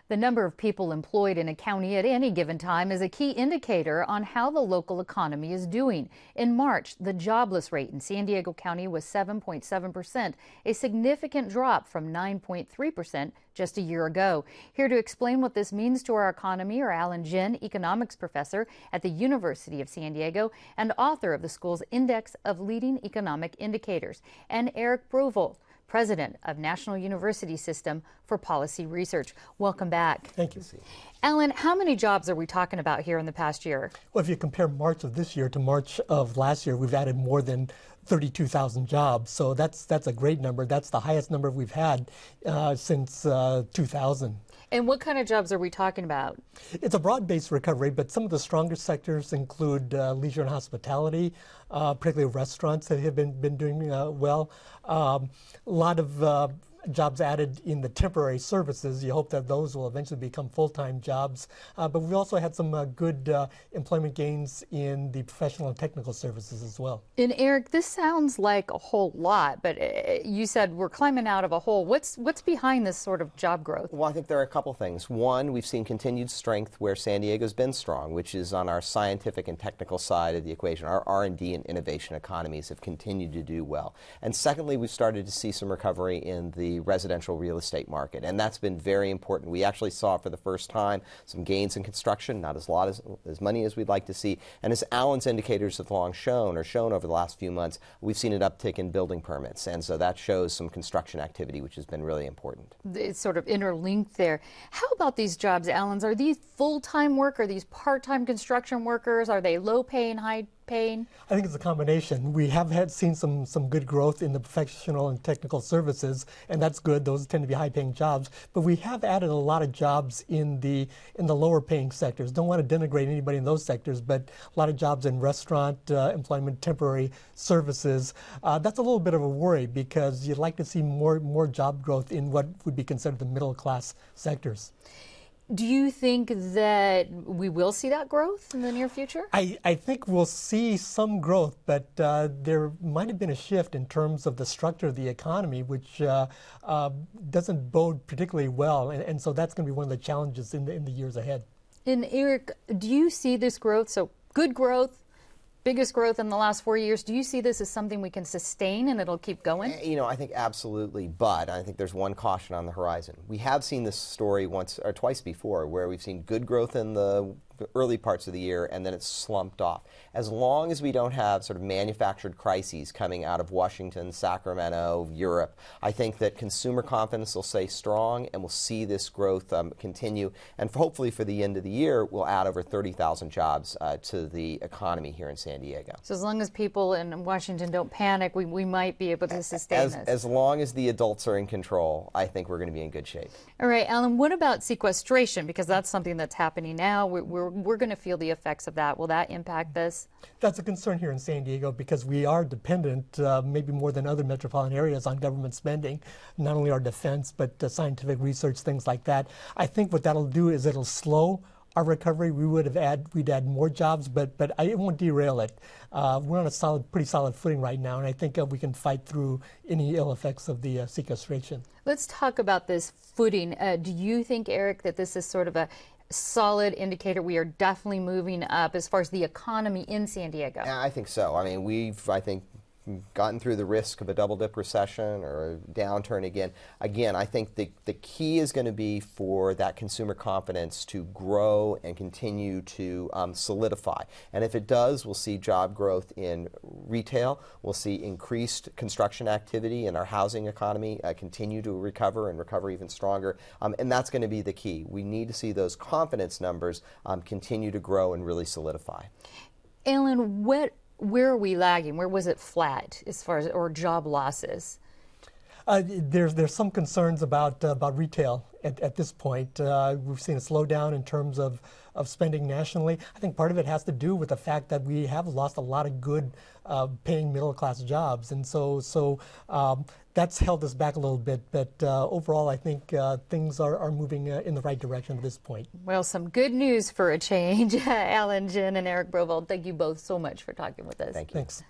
The number of people employed in a county at any given time is a key indicator on how the local economy is doing. In March, the jobless rate in San Diego County was 7.7%, a significant drop from 9.3% just a year ago. Here to explain what this means to our economy are Alan Jin, economics professor at the University of San Diego and author of the school's Index of Leading Economic Indicators, and Eric Brovold, president of National University System for Policy Research. Welcome back. Thank you. Alan, how many jobs are we talking about here in the past year? Well, if you compare March of this year to March of last year, we've added more than 32,000 jobs. So that's a great number. That's the highest number we've had since 2000. And what kind of jobs are we talking about? It's a broad-based recovery, but some of the strongest sectors include leisure and hospitality, particularly restaurants that have been doing well. A lot of jobs added in the temporary services. You hope that those will eventually become full-time jobs. But we also had some good employment gains in the professional and technical services as well. And Eric, this sounds like a whole lot, but you said we're climbing out of a hole. What's behind this sort of job growth? Well, I think there are a couple things. One, we've seen continued strength where San Diego's been strong, which is on our scientific and technical side of the equation. Our R&D and innovation economies have continued to do well. And secondly, we've started to see some recovery in the residential real estate market, and that's been very important. We actually saw for the first time some gains in construction, not as many as we'd like to see, and as Alan's indicators have long shown over the last few months, we've seen an uptick in building permits, and so that shows some construction activity, which has been really important. It's sort of interlinked there. How about these jobs, Alan? Are these full-time work? Are these part-time construction workers? Are they low-paying, high-paying? I think it's a combination. We have seen some good growth in the professional and technical services, and that's good. Those tend to be high-paying jobs. But we have added a lot of jobs in the lower-paying sectors. Don't want to denigrate anybody in those sectors, but a lot of jobs in restaurant employment, temporary services. That's a little bit of a worry because you'd like to see more job growth in what would be considered the middle-class sectors. Do you think that we will see that growth in the near future? I think we'll see some growth, but there might have been a shift in terms of the structure of the economy, which doesn't bode particularly well, and so that's going to be one of the challenges in the years ahead. And Eric, do you see this growth, so good growth, biggest growth in the last 4 years, do you see this as something we can sustain and it'll keep going? You know, I think absolutely, but I think there's one caution on the horizon. We have seen this story once or twice before where we've seen good growth in the early parts of the year and then it's slumped off. As long as we don't have sort of manufactured crises coming out of Washington, Sacramento, Europe, I think that consumer confidence will stay strong and we'll see this growth continue. And hopefully for the end of the year, we'll add over 30,000 jobs to the economy here in San Diego. So as long as people in Washington don't panic, we might be able to sustain this. As long as the adults are in control, I think we're going to be in good shape. All right, Alan, what about sequestration? Because that's something that's happening now. We're going to feel the effects of that. Will that impact this? That's a concern here in San Diego because we are dependent, maybe more than other metropolitan areas, on government spending, not only our defense, but scientific research, things like that. I think what that'll do is it'll slow our recovery. We'd add more jobs, but it won't derail it. We're on a pretty solid footing right now, and I think we can fight through any ill effects of the sequestration. Let's talk about this footing. Do you think, Eric, that this is sort of a solid indicator we are definitely moving up as far as the economy in San Diego? Yeah, I think so. I mean, I think, gotten through the risk of a double-dip recession or a downturn again. Again, I think the key is going to be for that consumer confidence to grow and continue to solidify. And if it does, we'll see job growth in retail. We'll see increased construction activity in our housing economy continue to recover and recover even stronger. And that's going to be the key. We need to see those confidence numbers continue to grow and really solidify. Alan, where are we lagging? Where was it flat as far as, or job losses? There's some concerns about retail at this point. We've seen a slowdown in terms of spending nationally. I think part of it has to do with the fact that we have lost a lot of good paying middle-class jobs, and so that's held us back a little bit. But overall, I think things are moving in the right direction at this point. Well, some good news for a change. Alan Jin and Eric Brovold, thank you both so much for talking with us. Thank you. Thanks.